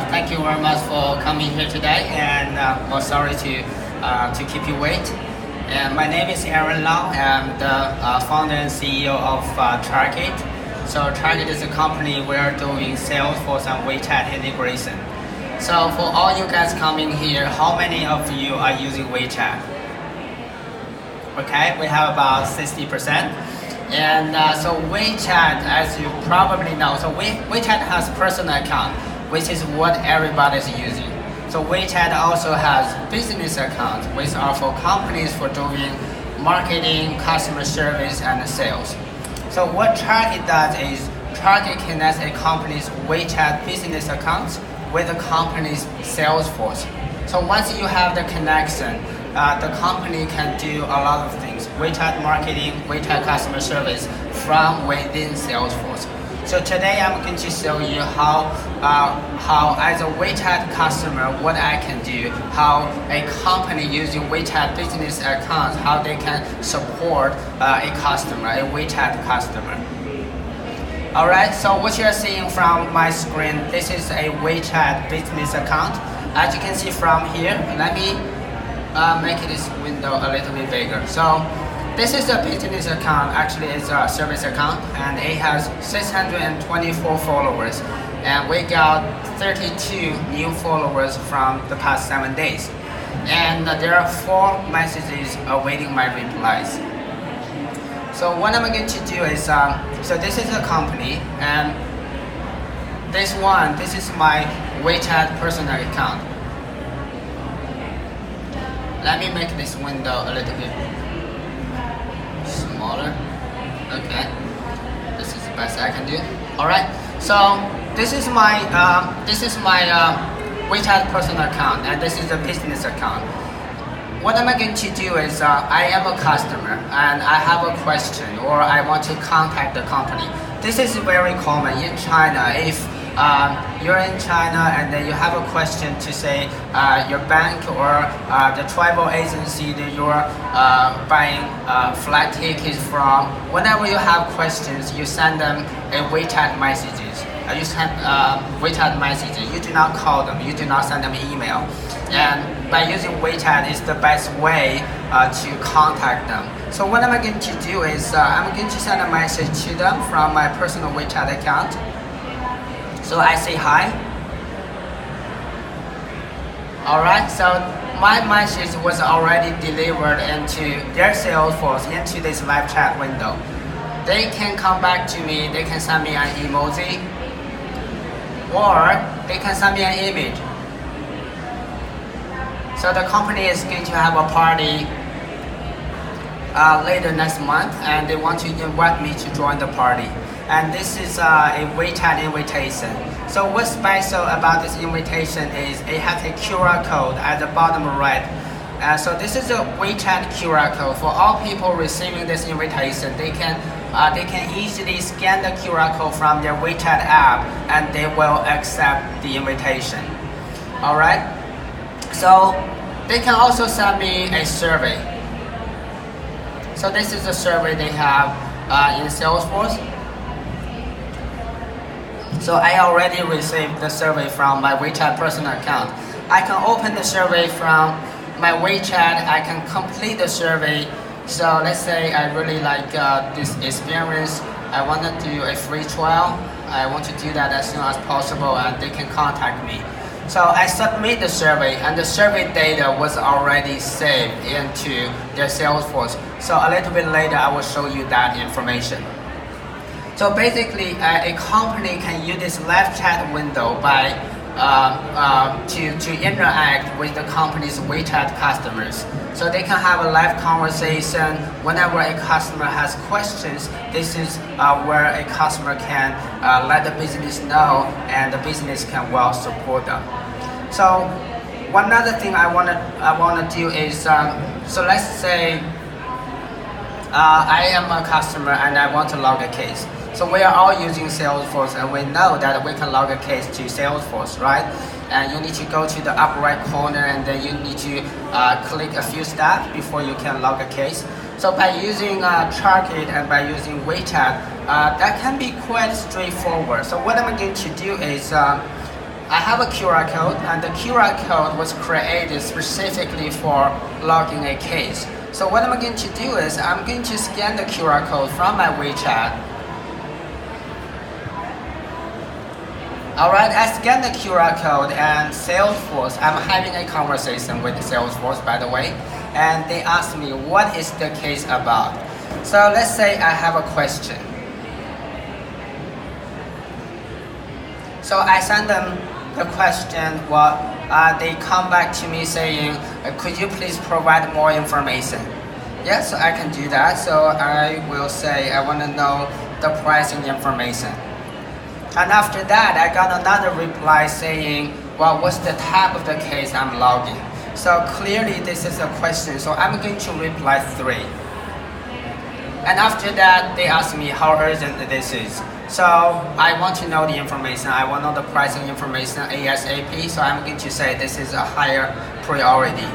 thank you very much for coming here today, and sorry to keep you wait. And my name is Aaron Lau. I'm the founder and CEO of Charket. So Charket is a company we're doing Salesforce and WeChat integration. So for all you guys coming here, how many of you are using WeChat? Okay, we have about 60%. And so WeChat, as you probably know, so WeChat has personal account, which is what everybody is using. So WeChat also has business account, which are for companies for doing marketing, customer service, and sales. So what Charket does is Charket connects a company's WeChat business accounts with the company's Salesforce. So once you have the connection, the company can do a lot of things: WeChat marketing, WeChat customer service from within Salesforce. So today I'm going to show you how as a WeChat customer, what I can do, how a company using WeChat business accounts, how they can support a customer, a WeChat customer. Alright, so what you're seeing from my screen, this is a WeChat business account. As you can see from here, let me make this window a little bit bigger. So this is a business account, actually it's a service account, and it has 624 followers. And we got 32 new followers from the past 7 days. And there are 4 messages awaiting my replies. So what I'm going to do is, so this is a company, and this is my WeChat personal account. Let me make this window a little bit smaller. Okay, this is the best I can do. All right, so this is my WeChat personal account, and this is a business account. What am I going to do is, I am a customer and I have a question, or I want to contact the company. This is very common in China. If you're in China and then you have a question to say your bank or the travel agency that you're buying flight tickets from, whenever you have questions, you send them a WeChat messages. You send WeChat messages. You do not call them. You do not send them an email. And by using WeChat is the best way to contact them. So what am I going to do is I'm going to send a message to them from my personal WeChat account. So I say hi. Alright, so my message was already delivered into their Salesforce, into this live chat window. They can come back to me, they can send me an emoji, or they can send me an image. So the company is going to have a party later next month, and they want to invite me to join the party. And this is a WeChat invitation. So what's special about this invitation is it has a QR code at the bottom right. So this is a WeChat QR code. For all people receiving this invitation, they can easily scan the QR code from their WeChat app, and they will accept the invitation. All right. So they can also send me a survey. So this is a survey they have in Salesforce. So I already received the survey from my WeChat personal account. I can open the survey from my WeChat. I can complete the survey. So let's say I really like this experience. I want to do a free trial. I want to do that as soon as possible, and they can contact me. So I submit the survey, and the survey data was already saved into their Salesforce. So a little bit later, I will show you that information. So basically, a company can use this live chat window by to interact with the company's WeChat customers. So they can have a live conversation. Whenever a customer has questions, this is where a customer can let the business know, and the business can well support them. So one other thing I wanna do is, so let's say I am a customer and I want to log a case. So we are all using Salesforce, and we know that we can log a case to Salesforce, right? And you need to go to the upper right corner, and then you need to click a few steps before you can log a case. So by using Charket and by using WeChat, that can be quite straightforward. So what I'm going to do is I have a QR code, and the QR code was created specifically for logging a case. So what I'm going to do is I'm going to scan the QR code from my WeChat. Alright, I scan the QR code and Salesforce, I'm having a conversation with Salesforce, by the way, and they ask me what is the case about. So let's say I have a question. So I send them the question, they come back to me saying, could you please provide more information? Yes, I can do that. So I will say, I want to know the pricing information. And after that, I got another reply saying, well, what's the type of the case I'm logging? So clearly this is a question, so I'm going to reply 3. And after that, they ask me how urgent this is. So I want to know the information, I want to know the pricing information ASAP, so I'm going to say this is a higher priority.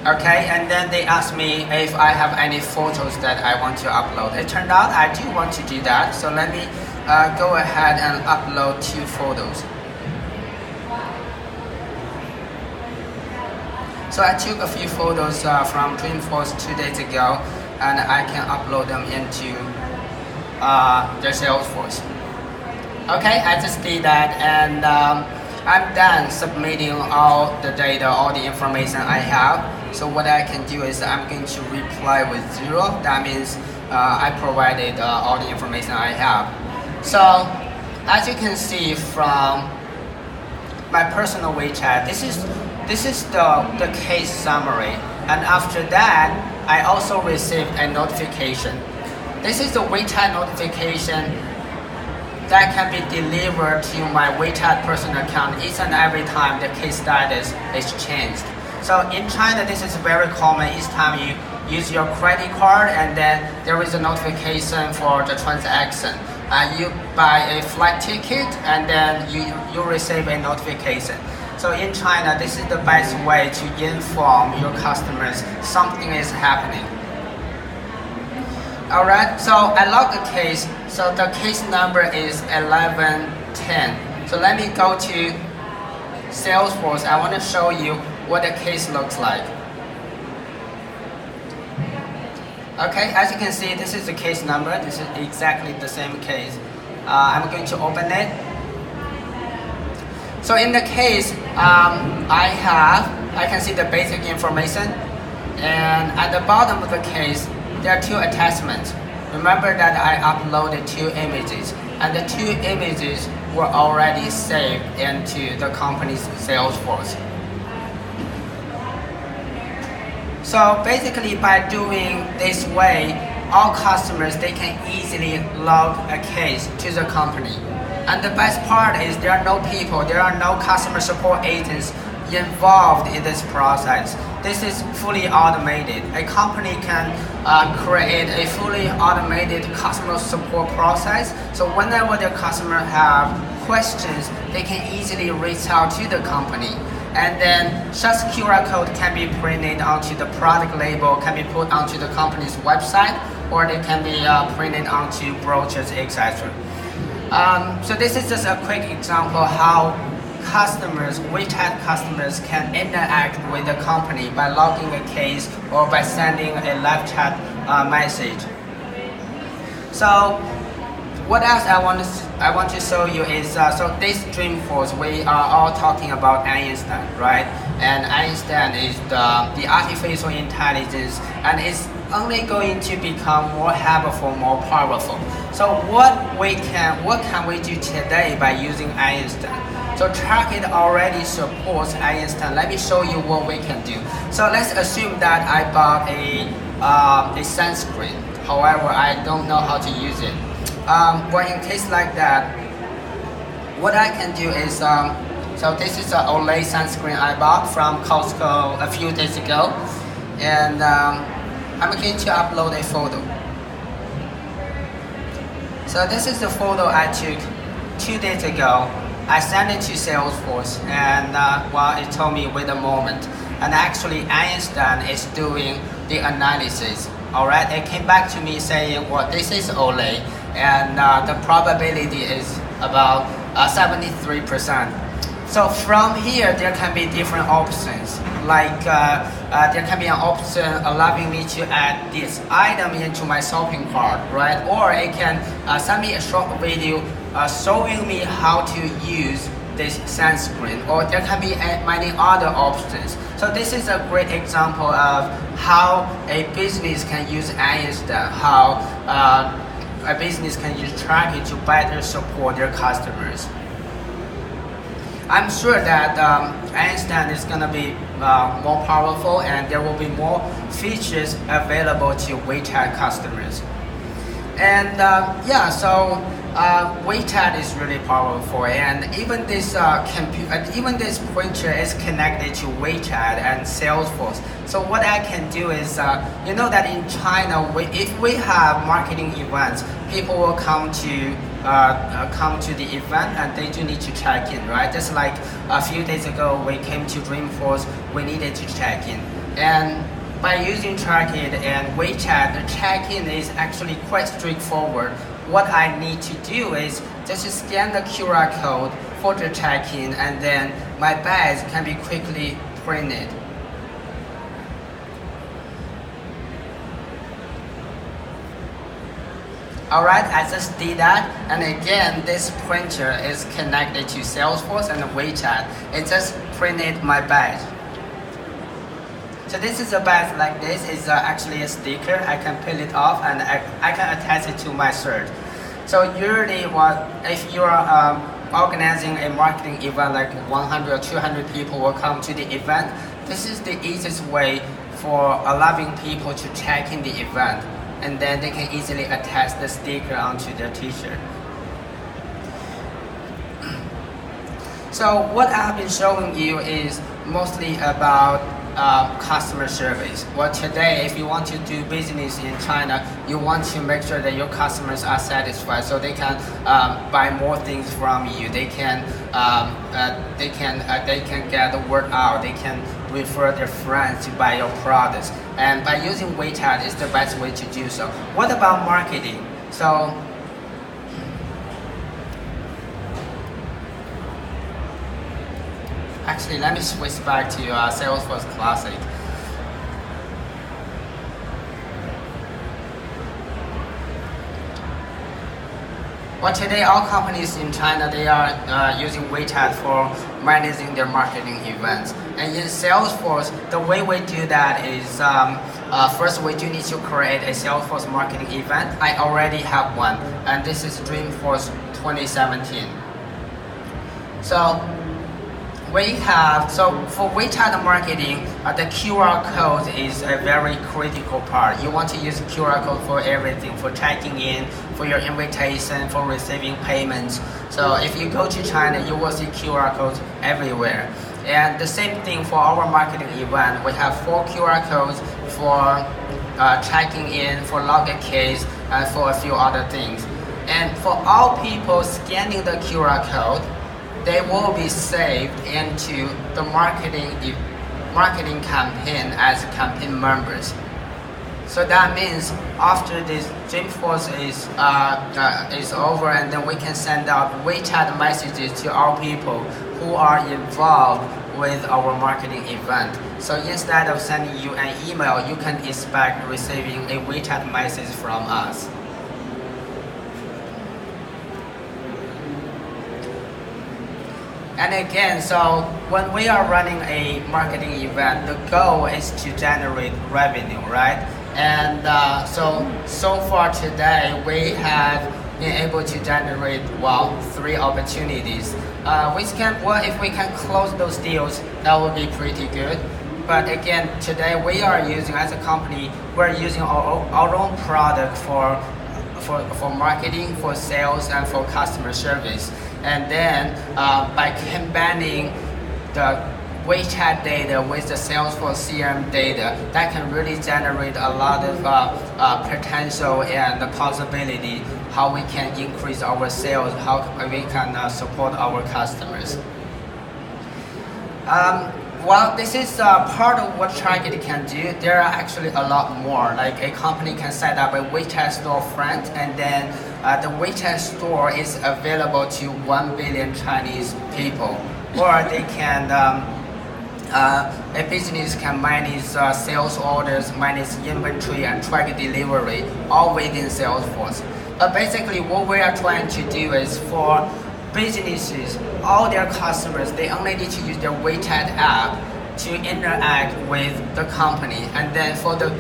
Okay, and then they ask me if I have any photos that I want to upload. It turned out I do want to do that, so let me go ahead and upload 2 photos. So I took a few photos from Dreamforce 2 days ago, and I can upload them into the Salesforce. Okay, I just did that, and I'm done submitting all the data, all the information I have. So what I can do is I'm going to reply with 0. That means I provided all the information I have. So as you can see from my personal WeChat, this is the case summary. And after that, I also received a notification. This is the WeChat notification that can be delivered to my WeChat personal account each and every time the case status is changed. So in China, this is very common. Each time you use your credit card, and then there is a notification for the transaction. You buy a flight ticket, and then you receive a notification. So in China, this is the best way to inform your customers something is happening. Alright, so I log the case. So the case number is 1110. So let me go to Salesforce. I want to show you what the case looks like. Okay, as you can see, this is the case number. This is exactly the same case. I'm going to open it. So in the case, I can see the basic information, and at the bottom of the case, there are 2 attachments. Remember that I uploaded 2 images, and the 2 images were already saved into the company's Salesforce. So basically, by doing this way, all customers, they can easily log a case to the company. And the best part is there are no people, there are no customer support agents involved in this process. This is fully automated. A company can create a fully automated customer support process. So whenever the customer have questions, they can easily reach out to the company. And then such QR code can be printed onto the product label, can be put onto the company's website, or they can be printed onto brochures, etc. So this is just a quick example how customers, WeChat customers, can interact with the company by logging a case or by sending a live chat message. So what else I want to show you is, so this Dreamforce, we are all talking about Einstein, right? And Einstein is the artificial intelligence, and it's only going to become more helpful, more powerful. So what can we do today by using Einstein? So Charket already supports Einstein. Let me show you what we can do. So let's assume that I bought a sunscreen. However, I don't know how to use it. Well, in case like that, what I can do is, so this is an Olay sunscreen I bought from Costco a few days ago, and I'm going to upload a photo. So this is the photo I took 2 days ago. I sent it to Salesforce, and well, it told me wait a moment. And actually, Einstein is doing the analysis. Alright, it came back to me saying, well, this is Olay, and the probability is about 73%. So from here, there can be different options. Like there can be an option allowing me to add this item into my shopping cart, right? Or it can send me a short video showing me how to use this sunscreen. Or there can be many other options. So this is a great example of how a business can use Einstein, how a business can use Charket to better support their customers. I'm sure that Einstein is going to be more powerful and there will be more features available to WeChat customers. And yeah, so WeChat is really powerful, and even this even this printer is connected to WeChat and Salesforce. So what I can do is, you know that in China, if we have marketing events, people will come to the event and they do need to check in, right? Just like a few days ago, we came to Dreamforce, we needed to check in, and by using Charket and WeChat, the check-in is actually quite straightforward. What I need to do is just scan the QR code for the check-in, and then my badge can be quickly printed. Alright, I just did that, and again, this printer is connected to Salesforce and WeChat. It just printed my badge. So this is a badge like this. It's actually a sticker. I can peel it off and I can attach it to my shirt. So usually if you're organizing a marketing event like 100 or 200 people will come to the event, this is the easiest way for allowing people to check in the event, and then they can easily attach the sticker onto their t-shirt. So what I've been showing you is mostly about customer service. Well, today, if you want to do business in China, you want to make sure that your customers are satisfied, so they can buy more things from you. They can get the word out. They can refer their friends to buy your products. And by using WeChat is the best way to do so. What about marketing? So actually, let me switch back to Salesforce Classic. Well, today all companies in China, they are using WeChat for managing their marketing events. And in Salesforce, the way we do that is first we do need to create a Salesforce marketing event. I already have one, and this is Dreamforce 2017. So for WeChat marketing, the QR code is a very critical part. You want to use QR code for everything, for checking in, for your invitation, for receiving payments. So if you go to China, you will see QR codes everywhere. And the same thing for our marketing event. We have 4 QR codes for checking in, for login keys, and for a few other things. And for all people scanning the QR code, they will be saved into the marketing campaign as campaign members. So that means after this Dreamforce is over, and then we can send out WeChat messages to all people who are involved with our marketing event. So instead of sending you an email, you can expect receiving a WeChat message from us. And again, so when we are running a marketing event, the goal is to generate revenue, right? And so far today, we have been able to generate, 3 opportunities. If we can close those deals, that would be pretty good. But again, today we are using, as a company, we're using our own product for marketing, for sales, and for customer service. And then by combining the WeChat data with the Salesforce CRM data, that can really generate a lot of potential and the possibility how we can increase our sales, how we can support our customers. Well, this is part of what Charket can do. There are actually a lot more. Like a company can set up a WeChat storefront, and then the WeChat store is available to 1 billion Chinese people. Or they can, a business can manage sales orders, manage inventory, and track delivery, all within Salesforce. But basically, what we are trying to do is for businesses, all their customers, they only need to use their WeChat app to interact with the company. And then for the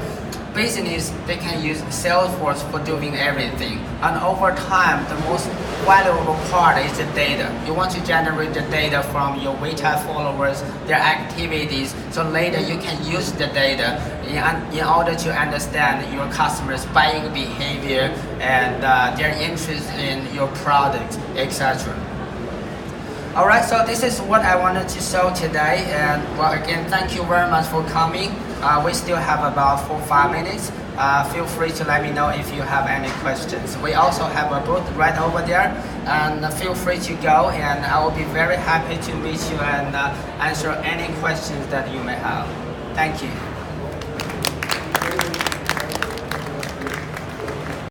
business, they can use Salesforce for doing everything. And over time, the most valuable part is the data. You want to generate the data from your WeChat followers, their activities, so later you can use the data in order to understand your customers' buying behavior and their interest in your product, etc. Alright, so this is what I wanted to show today, and well, again, thank you very much for coming. We still have about 4-5 minutes. Feel free to let me know if you have any questions. We also have a booth right over there, and feel free to go, and I will be very happy to meet you and answer any questions that you may have. Thank you.